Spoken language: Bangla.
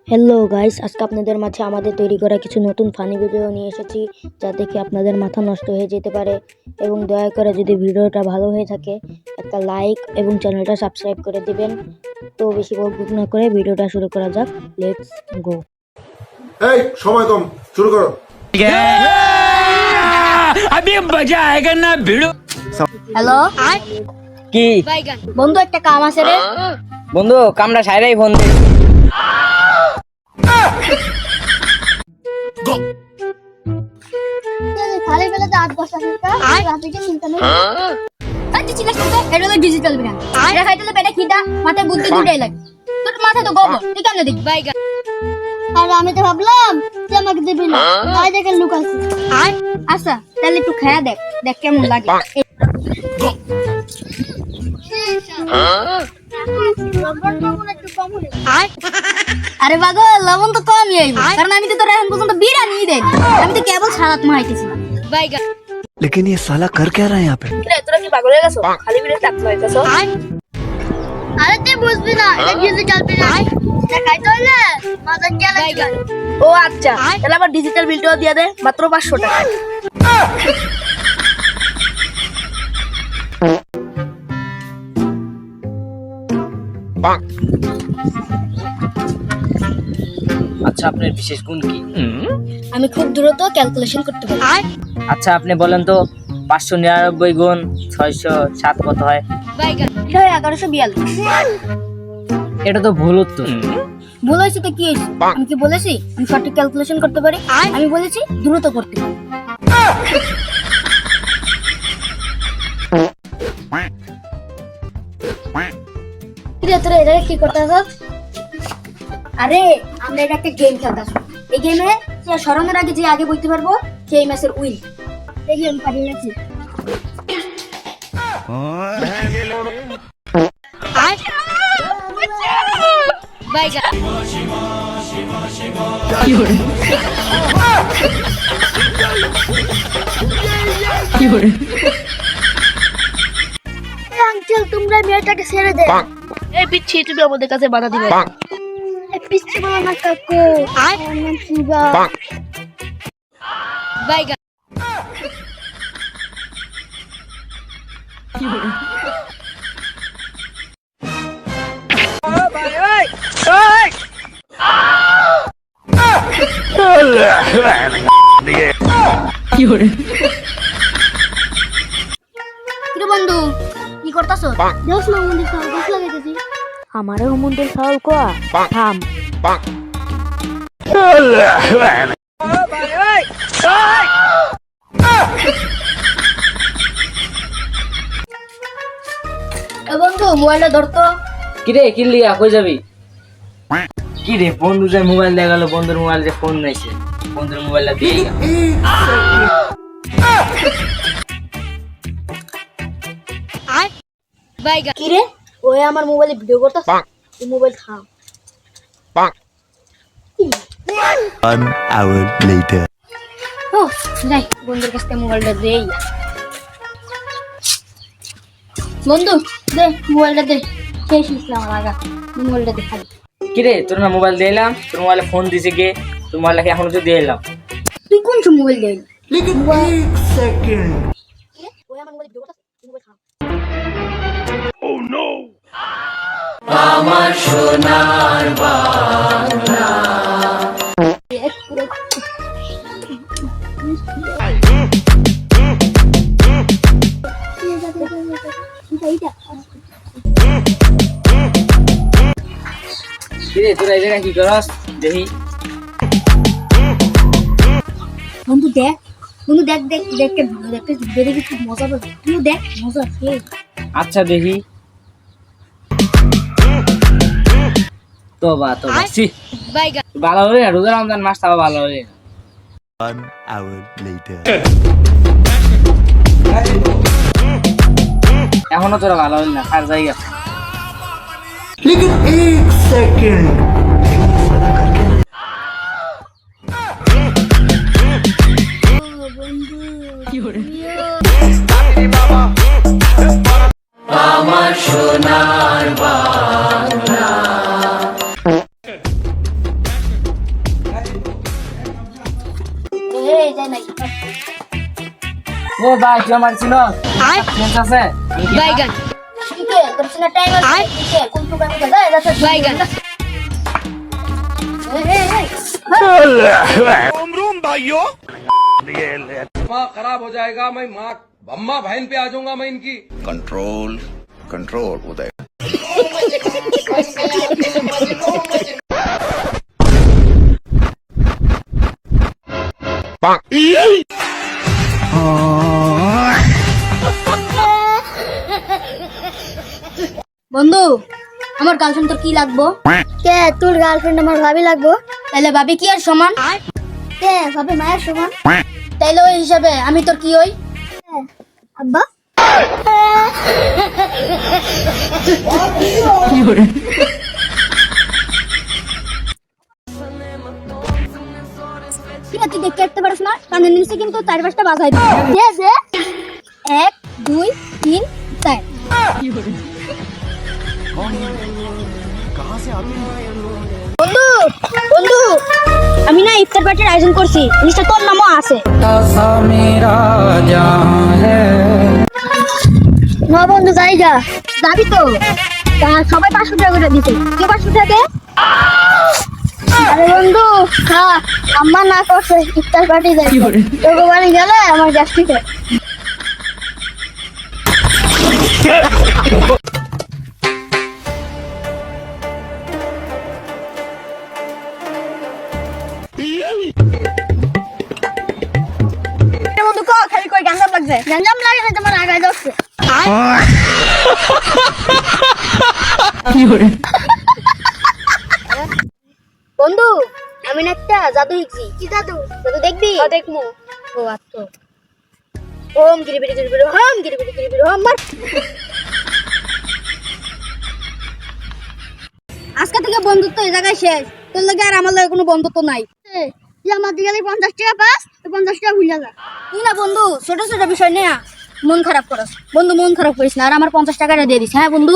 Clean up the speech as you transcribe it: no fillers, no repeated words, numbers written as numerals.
হ্যালো গাইস, আজকে আপনাদের মাঝে আমাদের তৈরি করা কিছু নতুন ফানি ভিডিও নিয়ে এসেছি, যা দেখে আপনাদের মাথা নষ্ট হয়ে যেতে পারে। এবং দয়া করে যদি ভিডিওটা ভালো হয়ে থাকে একটা লাইক এবং চ্যানেলটা সাবস্ক্রাইব করে দিবেন। তো বেশি বকবক না করে ভিডিওটা শুরু করা যাক। Let's go. এই সময় কম, শুরু করো। अभी मजा आएगा ना भिड़ो। হ্যালো কি বন্ধু, একটা কাম আছে রে। বন্ধু কামড়া সাইরাই ফোন দে। খালি বেলাতে 8-10 টাকা ট্রাফিকের চিন্তা নেই। তুই চিল্লাস না তো, এটা হলো ডিজিটাল ব্র্যান্ড। এটা খাইতে তো পেটে খিদা, মাথায় বুদ্ধি দুটাই লাগে। তোর মাথা তো গোবর, তুই কেমনে দেখবি? আর আমি তো ভাবলাম তুই আমাকে দিবি না, তাই দেখে লুক আছে। আচ্ছা তাহলে একটু খায়া দেখ, দেখ কেমন লাগে। আরে বাগো, লবণ তো কমই আইব, কারণ আমি তো তোর এখন পর্যন্ত বিরিয়ানি দেই, আমি তো কেবল সালাদ মাখাইতেছি। लेकिन ये साला कर क्या रहा है यहाँ पे? তোরা কি পাগল হয়ে গেছো? খালি ভিডিও টাকতে হইতাছো। আরে তুই বুঝবি না, এটা ডিজিটাল ব্র্যান্ড। এটা খাইতে হইলে মাথা গেল লাগে। ও আচ্ছা, তাহলে আবার ডিজিটাল বিলটাও দিয়ে দে, মাত্র 500 টাকা। আচ্ছা আপনার বিশেষ গুণ কি? আমি খুব দ্রুত ক্যালকুলেশন করতে পারি। আচ্ছা আপনি বলেন তো 599 গুণ 607 কত হয়? এটা হয় 1142। এটা তো ভুল উত্তর। ভুল হয়েছে তো কি হয়েছে? আমি কি বলেছি আমি সঠিক ক্যালকুলেশন করতে পারি? আমি বলেছি দ্রুত করতে পারি। তোরা এটা কি করতে আস? আরে আমরা এটা একটা গেম খেলতে আসবো। এই গেমে সরানোর আগে যে আগে বলতে পারবো সেই ম্যাচের উইন। এই গেম পারি নাকি? আঙ্কেল তোমরা মেয়েটাকে ছেড়ে দে। এই পিচ্ছি, তুমি আমাদের কাছে বাধা দিবে। এই পিচ্ছি বলো না কাকু, আমার নাম শিবা। কিরে বন্ধু, কি করতাছ? দেখ না মন্দির গাছ লাগাইতেছি। আমারে হুমুন্দের সাউল কোয়া থাম। বন্ধু মোবাইলটা ধরতো। কিরে কিল্লি কই যাবি? কি রে বন্ধু যে মোবাইল দিয়ে গেল, বন্ধুর মোবাইল যে ফোন নাইছে, বন্ধুর মোবাইলটা দিয়ে গেল। কিরে ওই আমার মোবাইলে ভিডিও করতাছ, তুই মোবাইল থাম। 1 hour later. ও যাই বন্ধুর কাছ থেকে মোবাইলটা দেই। বন্ধু দে মোবাইলটা দে, শেষ ইসলাম লাগা মোবাইলটা দে খালি। কিরে তোর না মোবাইল দিয়ে এলাম, তোর মোবাইলে ফোন দিছে কে? তোর মোবাইলটাকে এখনো তো দিয়ে এলাম। তুই কোন সময় মোবাইল দেই? लेकिन एक सेकंड ওই আমার মোবাইলে ভিডিও করতাছ, তুই মোবাইল থাম। কিরে তোরা এই জায়গায় কি করস দেখি? বন্ধু দেখ, বন্ধু দেখ দেখ দেখ কে ভালো দেখতে ভিডিও দেখি, খুব মজা পাবে। তুই দেখ মজা আছে। আচ্ছা দেখি। তোবা তোবা সি ভালো হলে না, রোজা রমজান মাস তাও ভালো হলে না। 1 hour later. এখনো তোরা ভালো হলি না, খার জায়গা। लेकिन एक सेकंड নাই ও ভাই তুই আমার ছিল চেঞ্জ আছে বাইগান ঠিক আছে তোর সিনা টাইম আছে ঠিক আছে কোন প্রোগ্রামে গেল এটা বাইগান माँ खराब हो जाएगा मैं माँ अम्मा बहन पे आ जाऊंगा मैं इनकी कंट्रोल कंट्रोल उदय বন্ধু আমার গার্লফ্রেন্ড তোর কি লাগবো কে তোর গার্লফ্রেন্ড আমার ভাবি লাগবো তাহলে ভাবি কি আর সমান কে ভাবি মায়ের সমান তাইলে ওই হিসাবে আমি তোর কি হই আব্বা তুই দেখতে দেখতে পারিস না কানের নিচে কিন্তু 4-5টা বাজাই দিয়েছে 1 2 3 4 বন্ধু বন্ধু আমি না ইফতার পার্টির আয়োজন করছি নিশ্চয় তোর নামও আছে না বন্ধু যাই যা যাবি তো সবাই 500 টাকা করে দিতে কে 500 টাকা আরে বন্ধু হ্যাঁ আম্মা না করছে ইফতার পার্টি যাই তোর বাড়ি গেলে আমার গ্যাস্ট্রিক হয় বন্ধু ক খালি কই গ্যাঞ্জাম লাগছে গ্যাঞ্জাম লাগে না তোমার আগায় যাচ্ছে বন্ধু আমি না একটা জাদু শিখছি কি জাদু জাদু দেখবি দেখমু ও আচ্ছা ওম গিরিবিরি গিরিবিরি হোম গিরিবিরি গিরিবিরি হোম মার আজকে থেকে বন্ধুত্ব এই জায়গায় শেষ তোর লগে আর আমার লগে কোনো বন্ধুত্ব নাই যে আমার দিকে 50 টাকা পাস 50 টাকা ভুলে যা তুই না বন্ধু ছোট ছোট বিষয় নিয়ে মন খারাপ করস বন্ধু মন খারাপ করিস না আর আমার 50 টাকাটা দিয়ে দিস হ্যাঁ বন্ধু